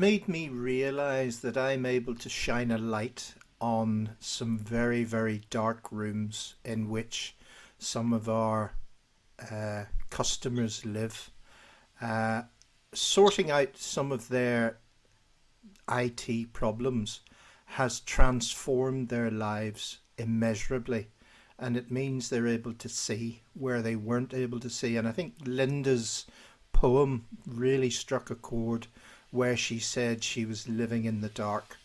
made me realize that I'm able to shine a light on some very, very dark rooms in which some of our customers live, uh, sorting out some of their IT problems has transformed their lives immeasurably. And it means they're able to see where they weren't able to see. And I think Linda's poem really struck a chord where she said she was living in the dark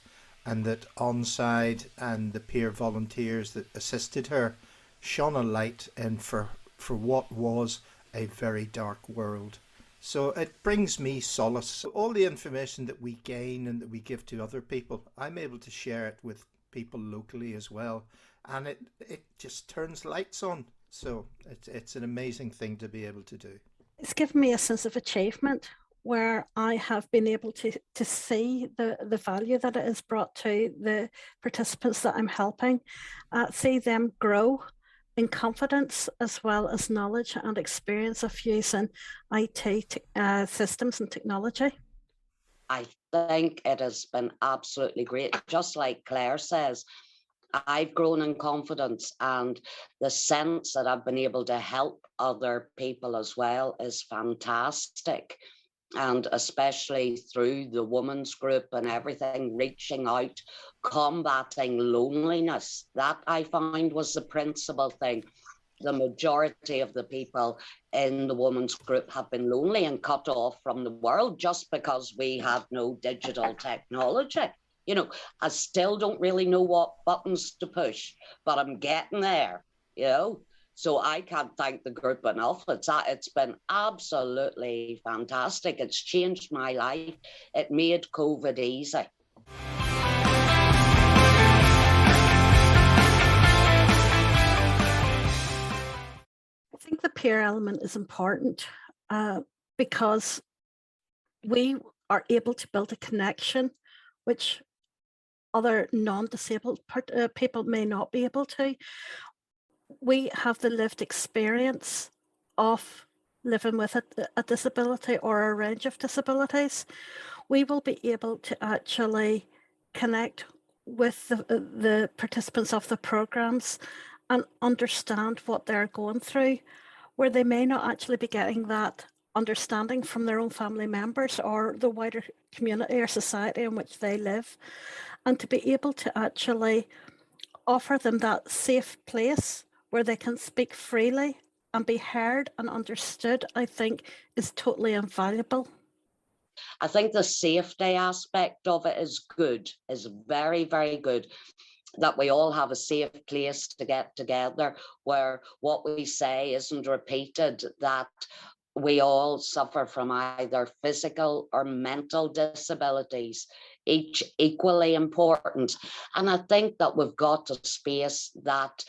and that ONSIDE and the peer volunteers that assisted her shone a light in for what was a very dark world. So it brings me solace. All the information that we gain and that we give to other people, I'm able to share it with people locally as well. And it just turns lights on. So it's an amazing thing to be able to do. It's given me a sense of achievement where I have been able to see the value that it has brought to the participants that I'm helping, see them grow in confidence as well as knowledge and experience of using IT systems and technology. I think it has been absolutely great. Just like Claire says, I've grown in confidence, and the sense that I've been able to help other people as well is fantastic. And especially through the women's group and everything, reaching out, combating loneliness, that I find was the principal thing. The majority of the people in the women's group have been lonely and cut off from the world just because we have no digital technology. You know, I still don't really know what buttons to push, but I'm getting there, you know. So I can't thank the group enough. It's been absolutely fantastic. It's changed my life. It made COVID easy. I think the peer element is important because we are able to build a connection which other non-disabled people may not be able to. We have the lived experience of living with a disability or a range of disabilities. We will be able to actually connect with the participants of the programs and understand what they're going through, where they may not actually be getting that understanding from their own family members or the wider community or society in which they live, and to be able to actually offer them that safe place where they can speak freely and be heard and understood, I think is totally invaluable. I think the safety aspect of it is good, is very, very good. That we all have a safe place to get together where what we say isn't repeated, that we all suffer from either physical or mental disabilities, each equally important. And I think that we've got a space that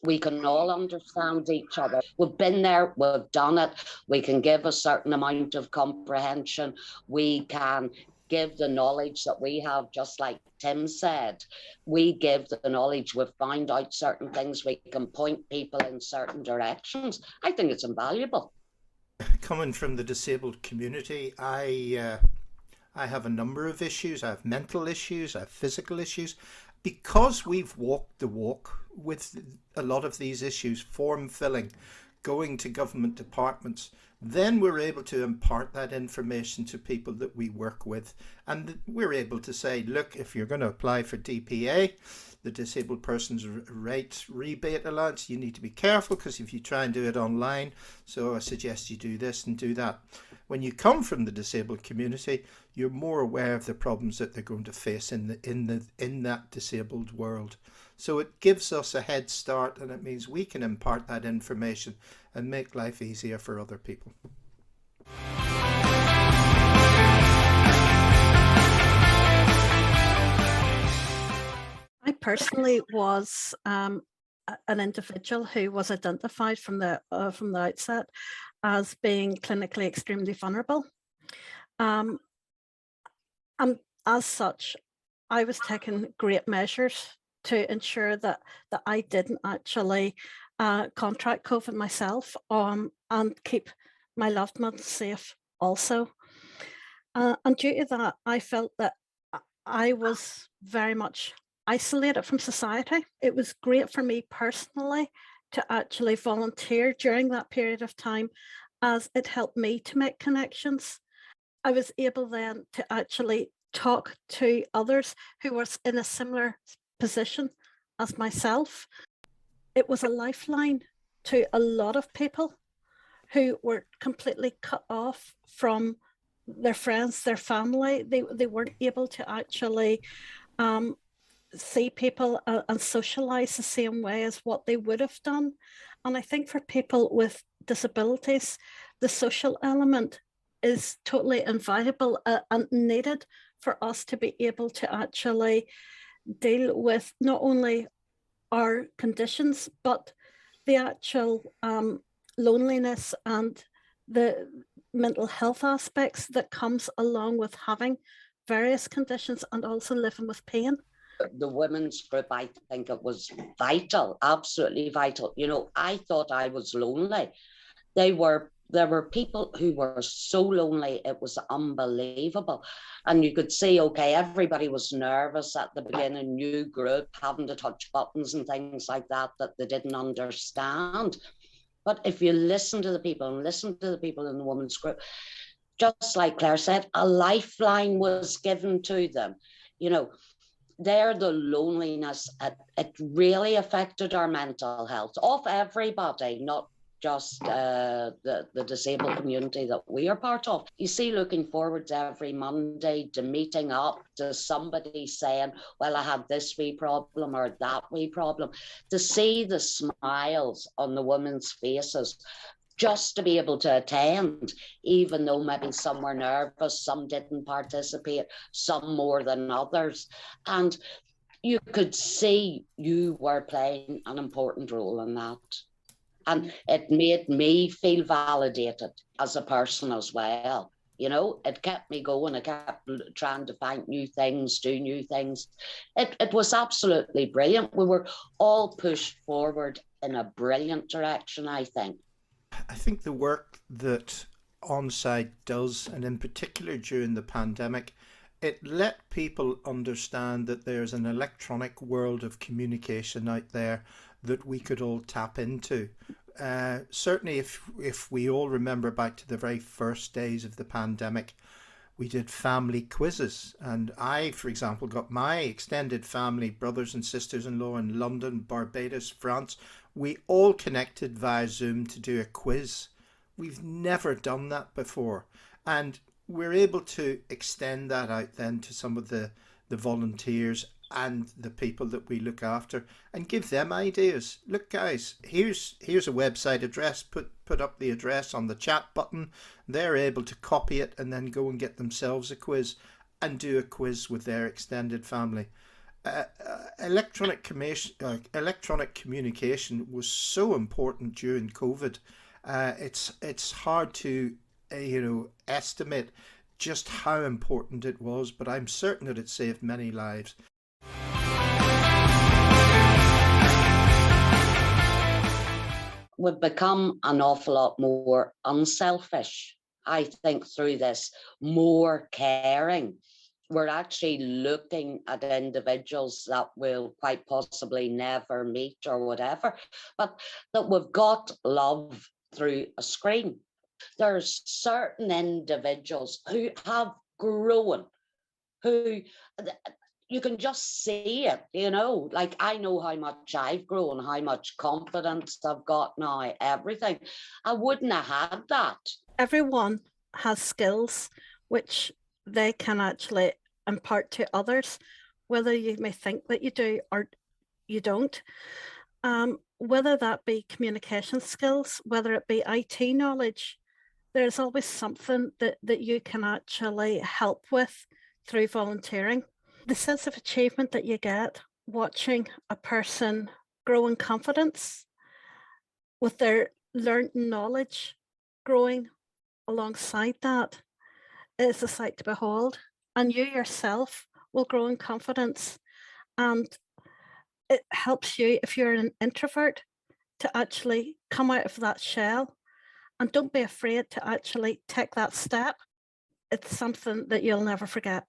we can all understand each other. We've been there, we've done it. We can give a certain amount of comprehension. We can give the knowledge that we have, just like Tim said. We give the knowledge, we've found out certain things, we can point people in certain directions. I think it's invaluable. Coming from the disabled community, I have a number of issues. I have mental issues, I have physical issues. Because we've walked the walk with a lot of these issues, form filling, going to government departments, then we're able to impart that information to people that we work with. And we're able to say, look, if you're going to apply for DPA, the Disabled Persons Rights Rebate Allowance, you need to be careful because if you try and do it online, so I suggest you do this and do that. When you come from the disabled community, you're more aware of the problems that they're going to face in that disabled world. So it gives us a head start, and it means we can impart that information and make life easier for other people. I personally was an individual who was identified from the outset as being clinically extremely vulnerable. And as such, I was taking great measures to ensure that I didn't actually contract COVID myself and keep my loved ones safe also. And due to that, I felt that I was very much isolated from society. It was great for me personally to actually volunteer during that period of time, as it helped me to make connections. I was able then to actually talk to others who was in a similar position as myself. It was a lifeline to a lot of people who were completely cut off from their friends, their family. They weren't able to actually um, see people and socialize the same way as what they would have done. And I think for people with disabilities, the social element is totally invaluable and needed for us to be able to actually deal with not only our conditions, but the actual loneliness and the mental health aspects that comes along with having various conditions and also living with pain. The women's group, I think it was vital, absolutely vital. You know, I thought I was lonely. There were people who were so lonely, it was unbelievable. And you could see, okay, everybody was nervous at the beginning, new group, having to touch buttons and things like that they didn't understand. But if you listen to the people and listen to the people in the women's group, just like Claire said, a lifeline was given to them. You know, there, the loneliness, it really affected our mental health of everybody, not just the disabled community that we are part of. You see, looking forward to every Monday, to meeting up, to somebody saying, well, I had this wee problem or that wee problem, to see the smiles on the women's faces, just to be able to attend, even though maybe some were nervous, some didn't participate, some more than others. And you could see you were playing an important role in that. And it made me feel validated as a person as well. You know, it kept me going. It kept trying to find new things, do new things. It was absolutely brilliant. We were all pushed forward in a brilliant direction, I think. I think the work that ONSIDE does, and in particular during the pandemic, it let people understand that there's an electronic world of communication out there that we could all tap into. Certainly, if we all remember back to the very first days of the pandemic, we did family quizzes, and I, for example, got my extended family, brothers and sisters-in-law in London, Barbados, France. We all connected via Zoom to do a quiz. We've never done that before, and we're able to extend that out then to some of the volunteers and the people that we look after, and give them ideas. Look, guys, here's a website address. Put up the address on the chat button. They're able to copy it and then go and get themselves a quiz and do a quiz with their extended family. Electronic communication was so important during COVID. It's hard to estimate just how important it was, but I'm certain that it saved many lives. We've become an awful lot more unselfish, I think, through this, more caring. We're actually looking at individuals that we'll quite possibly never meet or whatever, but that we've got love through a screen. There's certain individuals who have grown, who you can just see it, you know, like I know how much I've grown, how much confidence I've got now, everything. I wouldn't have had that. Everyone has skills which they can actually impart to others, whether you may think that you do or you don't. Whether that be communication skills, whether it be IT knowledge, there's always something that you can actually help with through volunteering. The sense of achievement that you get watching a person grow in confidence with their learned knowledge growing alongside that is a sight to behold. And you yourself will grow in confidence. And it helps you, if you're an introvert, to actually come out of that shell, and don't be afraid to actually take that step. it's something that you'll never forget.